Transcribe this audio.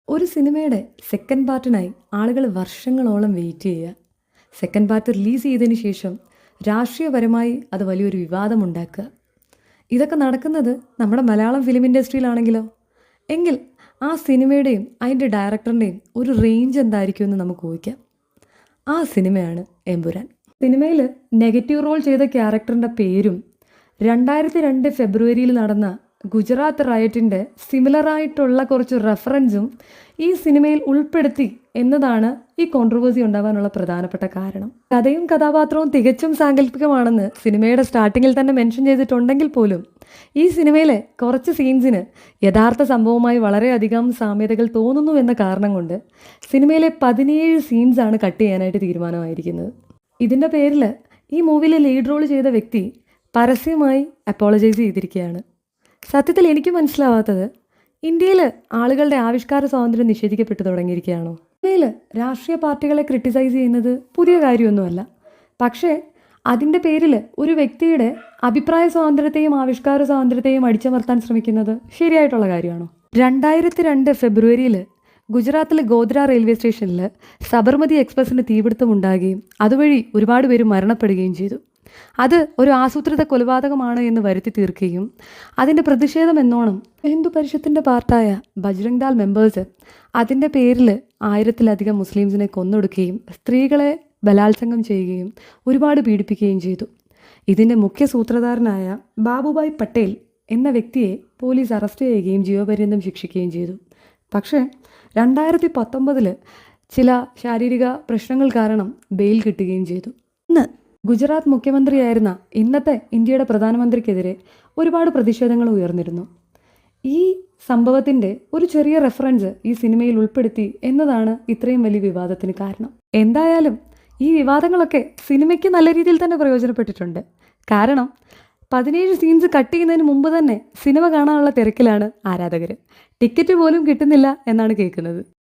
ഒരു സിനിമയുടെ സെക്കൻഡ് പാർട്ടിനായി ആളുകൾ വർഷങ്ങളോളം വെയിറ്റ് ചെയ്യുക. സെക്കൻഡ് പാർട്ട് റിലീസ് ചെയ്തതിന് ശേഷം രാഷ്ട്രീയപരമായി അത് വലിയൊരു വിവാദമുണ്ടാക്കുക. ഇതൊക്കെ നടക്കുന്നത് നമ്മുടെ മലയാളം ഫിലിം ഇൻഡസ്ട്രിയിലാണെങ്കിലോ? എങ്കിൽ ആ സിനിമയുടെയും അതിൻ്റെ ഡയറക്ടറിൻ്റെയും ഒരു റേഞ്ച് എന്തായിരിക്കുമെന്ന് നമുക്ക് ഊഹിക്കാം. ആ സിനിമയാണ് എമ്പുരാൻ. സിനിമയിൽ നെഗറ്റീവ് റോൾ ചെയ്ത ക്യാരക്ടറിൻ്റെ പേരും 2002 ഫെബ്രുവരിയിൽ നടന്ന ഗുജറാത്ത് റയറ്റിൻ്റെ സിമിലറായിട്ടുള്ള കുറച്ച് റെഫറൻസും ഈ സിനിമയിൽ ഉൾപ്പെടുത്തി എന്നതാണ് ഈ കോൺട്രവേഴ്സി ഉണ്ടാകാനുള്ള പ്രധാനപ്പെട്ട കാരണം. കഥയും കഥാപാത്രവും തികച്ചും സാങ്കല്പികമാണെന്ന് സിനിമയുടെ സ്റ്റാർട്ടിങ്ങിൽ തന്നെ മെൻഷൻ ചെയ്തിട്ടുണ്ടെങ്കിൽ പോലും ഈ സിനിമയിലെ കുറച്ച് സീൻസിന് യഥാർത്ഥ സംഭവവുമായി വളരെയധികം സാമ്യതകൾ തോന്നുന്നു എന്ന കാരണം കൊണ്ട് സിനിമയിലെ 17 സീൻസാണ് കട്ട് ചെയ്യാനായിട്ട് തീരുമാനമായിരിക്കുന്നത്. ഇതിൻ്റെ പേരിൽ ഈ മൂവിയിൽ ലീഡ് റോൾ ചെയ്ത വ്യക്തി പരസ്യമായി അപ്പോളജൈസ് ചെയ്തിരിക്കുകയാണ്. സത്യത്തിൽ എനിക്ക് മനസ്സിലാവാത്തത്, ഇന്ത്യയിൽ ആളുകളുടെ ആവിഷ്കാര സ്വാതന്ത്ര്യം നിഷേധിക്കപ്പെട്ടു തുടങ്ങിയിരിക്കുകയാണോ? ഇന്ത്യയിൽ രാഷ്ട്രീയ പാർട്ടികളെ ക്രിട്ടിസൈസ് ചെയ്യുന്നത് പുതിയ കാര്യമൊന്നുമല്ല. പക്ഷേ അതിൻ്റെ പേരിൽ ഒരു വ്യക്തിയുടെ അഭിപ്രായ സ്വാതന്ത്ര്യത്തെയും ആവിഷ്കാര സ്വാതന്ത്ര്യത്തെയും അടിച്ചമർത്താൻ ശ്രമിക്കുന്നത് ശരിയായിട്ടുള്ള കാര്യമാണോ? 2002 ഫെബ്രുവരിയിൽ ഗുജറാത്തിലെ ഗോദ്ര റെയിൽവേ സ്റ്റേഷനിൽ സബർമതി എക്സ്പ്രസ്സിന് തീപിടുത്തമുണ്ടാകുകയും അതുവഴി ഒരുപാട് പേര് മരണപ്പെടുകയും ചെയ്തു. അത് ഒരു ആസൂത്രിത കൊലപാതകമാണ് എന്ന് വരുത്തി തീർക്കുകയും അതിൻ്റെ പ്രതിഷേധം എന്നോണം ഹിന്ദു പരിഷത്തിൻ്റെ പാർട്ടായ ബജ്രംഗ് ദാൾ മെമ്പേഴ്സ് അതിൻ്റെ പേരിൽ 1000-ലധികം മുസ്ലിംസിനെ കൊന്നൊടുക്കുകയും സ്ത്രീകളെ ബലാത്സംഗം ചെയ്യുകയും ഒരുപാട് പീഡിപ്പിക്കുകയും ചെയ്തു. ഇതിൻ്റെ മുഖ്യ സൂത്രധാരനായ ബാബുഭായ് പട്ടേൽ എന്ന വ്യക്തിയെ പോലീസ് അറസ്റ്റ് ചെയ്യുകയും ജീവപര്യന്തം ശിക്ഷിക്കുകയും ചെയ്തു. പക്ഷേ 2019 ചില ശാരീരിക പ്രശ്നങ്ങൾ കാരണം ബെയിൽ കിട്ടുകയും ചെയ്തു. ഇന്ന് ഗുജറാത്ത് മുഖ്യമന്ത്രിയായിരുന്ന ഇന്നത്തെ ഇന്ത്യയുടെ പ്രധാനമന്ത്രിക്കെതിരെ ഒരുപാട് പ്രതിഷേധങ്ങൾ ഉയർന്നിരുന്നു. ഈ സംഭവത്തിൻ്റെ ഒരു ചെറിയ റെഫറൻസ് ഈ സിനിമയിൽ ഉൾപ്പെടുത്തി എന്നതാണ് ഇത്രയും വലിയ വിവാദത്തിന് കാരണം. എന്തായാലും ഈ വിവാദങ്ങളൊക്കെ സിനിമയ്ക്ക് നല്ല രീതിയിൽ തന്നെ പ്രയോജനപ്പെട്ടിട്ടുണ്ട്. കാരണം 17 സീൻസ് കട്ട് ചെയ്യുന്നതിന് മുമ്പ് തന്നെ സിനിമ കാണാനുള്ള തിരക്കിലാണ് ആരാധകർ. ടിക്കറ്റ് പോലും കിട്ടുന്നില്ല എന്നാണ് കേൾക്കുന്നത്.